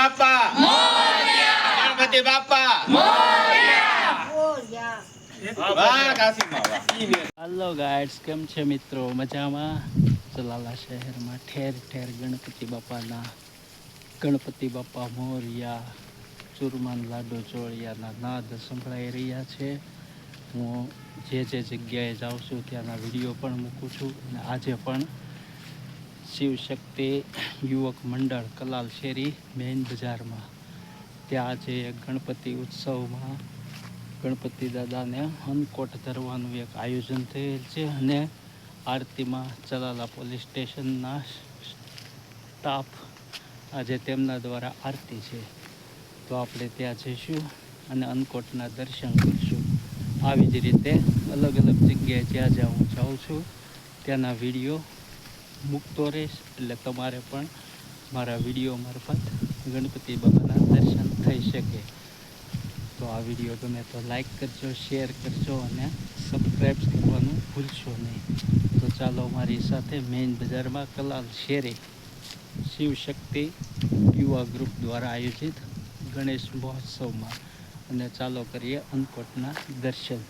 બાપા ગણપતિ બાપા હાલો ગાઈડ્સ, કેમ છે મિત્રો? મજામાં? ચલાલા શહેરમાં ઠેર ઠેર ગણપતિ બાપા મોરિયા, ચૂરમાન લાડુ ચોળિયાના નાદ સંભળાઈ રહ્યા છે. હું જે જગ્યાએ જાઉં છું ત્યાંના વિડીયો પણ મૂકું છું. અને આજે પણ શિવશક્તિ યુવક મંડળ કલાલ શેરી મેઇન બજારમાં ત્યાં આજે ગણપતિ ઉત્સવમાં ગણપતિ દાદાને અન્નકોટ ધરવાનું એક આયોજન થયેલ છે. અને આરતીમાં ચલાલા પોલીસ સ્ટેશનના સ્ટાફ આજે તેમના દ્વારા આરતી છે, તો આપણે ત્યાં જઈશું અને અન્નકોટના દર્શન કરીશું. આવી જ રીતે અલગ અલગ જગ્યાએ જ્યાં જ્યાં હું જાઉં છું ત્યાંના વિડીયો મૂકતો રહીશ, એટલે તમારે પણ મારા વિડીયો મારફત ગણપતિ બાબાના દર્શન થઈ શકે. તો આ વિડીયો ગમે તો લાઈક કરજો, શેર કરજો અને સબસ્ક્રાઈબ કરવાનું ભૂલશો નહીં. તો ચાલો મારી સાથે મેઇન બજારમાં કલાલ શેરી શિવશક્તિ યુવા ગ્રુપ દ્વારા આયોજિત ગણેશ મહોત્સવમાં અને ચાલો કરીએ અન્નકોટના દર્શન.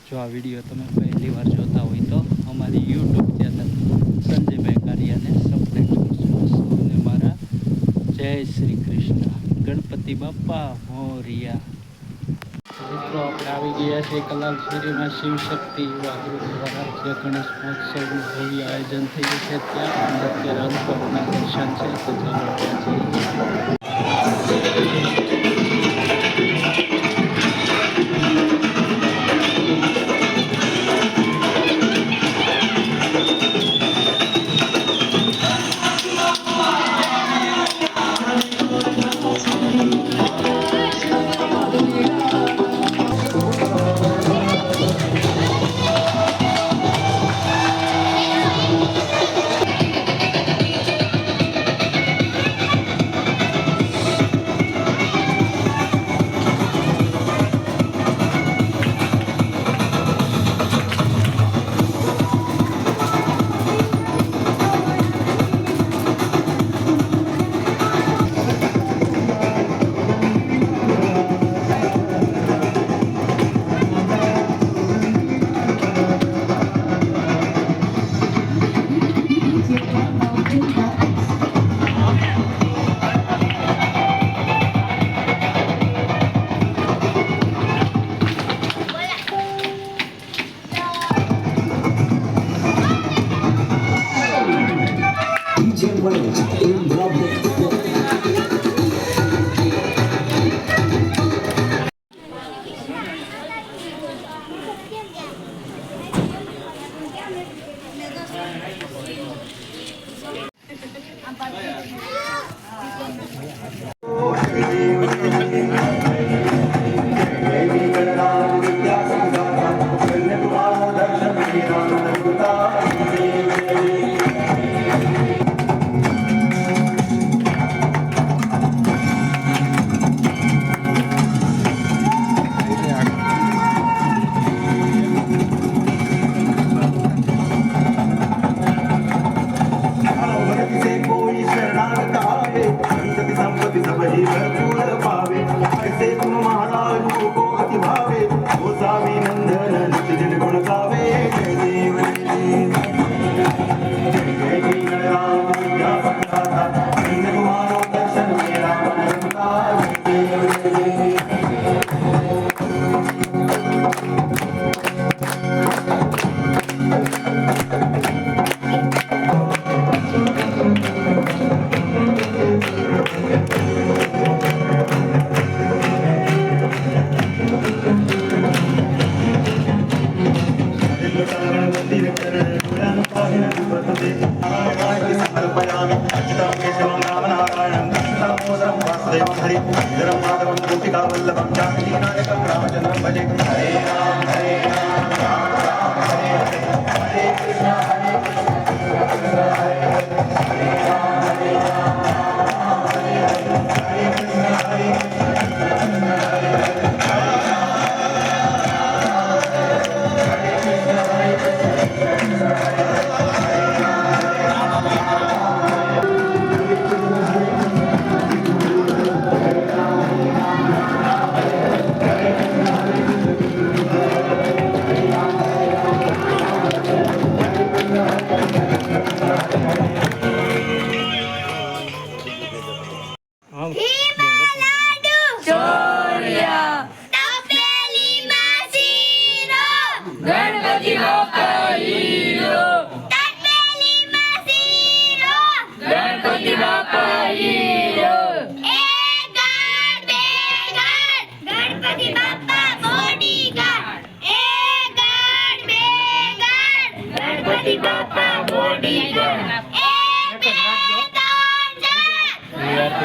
જો આ વિડીયો તમે પહેલી વાર જોતા હોય તો અમારી યુટ્યુબ ચેનલ સંજયભાઈ કારિયાને સબસ્ક્રાઈબ કરજો. અને મારા જય શ્રી કૃષ્ણ, ગણપતિ બાપા મોરિયા. મિત્રો, આપણે આવી ગયા છે કલાલ શેરીમાં શિવશક્તિ યુવા ગ્રુપ દ્વારા જે ગણેશ મહોત્સવનું ભવ્ય આયોજન થયું છે ત્યાં અત્યારે અન્નકોટના દર્શન છે. તો ચાલો ત્યાં જઈએ.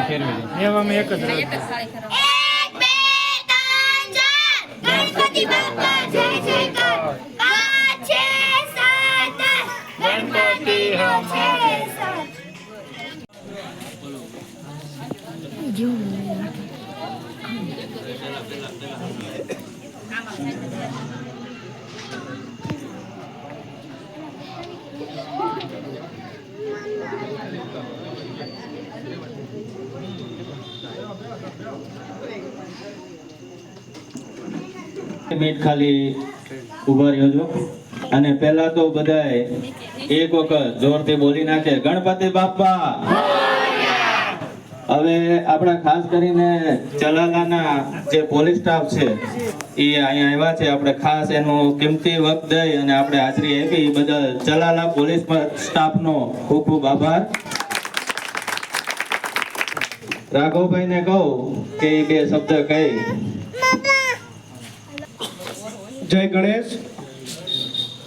ફેરવી દે. એવામાં એક જ રહે. એક જ થાળી કરો. 1 2 3 4 ગણપતિ બાપ્પા જય જયકાર 5 6 7 ગણપતિ અમારે મિનિટ ખાલી ઉભા રહ્યો છો અને પહેલા તો બધાએ એક વખત જોરથી બોલી નાખે ગણપતિ બાપ્પા. હવે આપણા ખાસ કરીને ચલાલાના જે પોલીસ સ્ટાફ છે એ અહીંયા આવ્યા છે. આપણે ખાસ એનું કિંમતી વખત દઈ અને આપણે હાજરી આપી એ બદલ ચલાલા પોલીસ સ્ટાફનો ખૂબ ખૂબ આભાર. રાઘવભાઈને કહું કે એ બે શબ્દ કહી. જય ગણેશ.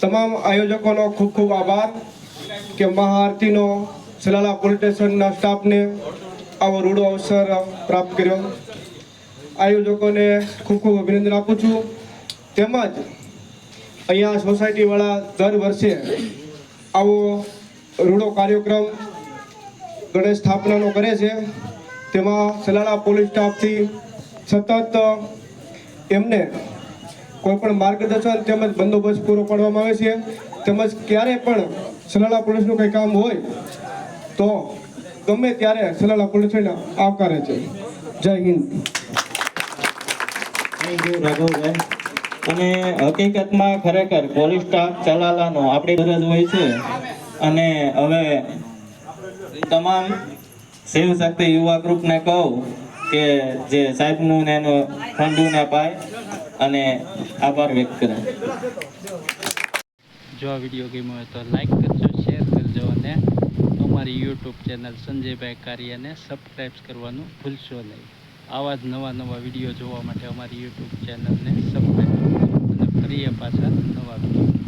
તમામ આયોજકોનો ખૂબ ખૂબ આભાર કે મહાઆરતીનો સલાલા પોલીસ સ્ટેશનના સ્ટાફને આવો રૂડો અવસર પ્રાપ્ત કર્યો. આયોજકોને ખૂબ ખૂબ અભિનંદન આપું છું. તેમજ અહીંયા સોસાયટીવાળા દર વર્ષે આવો રૂડો કાર્યક્રમ ગણેશ સ્થાપનાનો કરે છે. તેમાં સલાલા પોલીસ સ્ટાફથી સતત એમને કોઈ પણ માર્ગદર્શન તેમજ બંદોબસ્ત પૂરો પાડવામાં આવે છે. તેમજ ક્યારે પણ સલાલા પોલીસનું કંઈ કામ હોય તો ગમે ત્યારે સલાલા પોલીસને આવકારે છે. જય હિન્દ. Thank you Raghavbhai. અને હકીકતમાં ખરેખર પોલીસ સ્ટાફ ચલાલાનો આપણી ફરજ હોય છે. અને હવે તમામ શિવ શક્તિ યુવા ગ્રુપને કહું કે જે સાહેબનું ને એનું ફંડુને પાય અને આભાર વ્યક્ત કરે. જો આ વિડીયો ગમ્યો હોય તો લાઈક કરજો, શેર કરજો અને અમારી યુટ્યુબ ચેનલ સંજયભાઈ કારિયાને સબસ્ક્રાઈબ કરવાનું ભૂલશો નહીં. આવા જ નવા વિડીયો જોવા માટે અમારી યુટ્યુબ ચેનલને સબસ્ક્રાઈબ કરજો અને ફરી પાછા નવા વિડીયો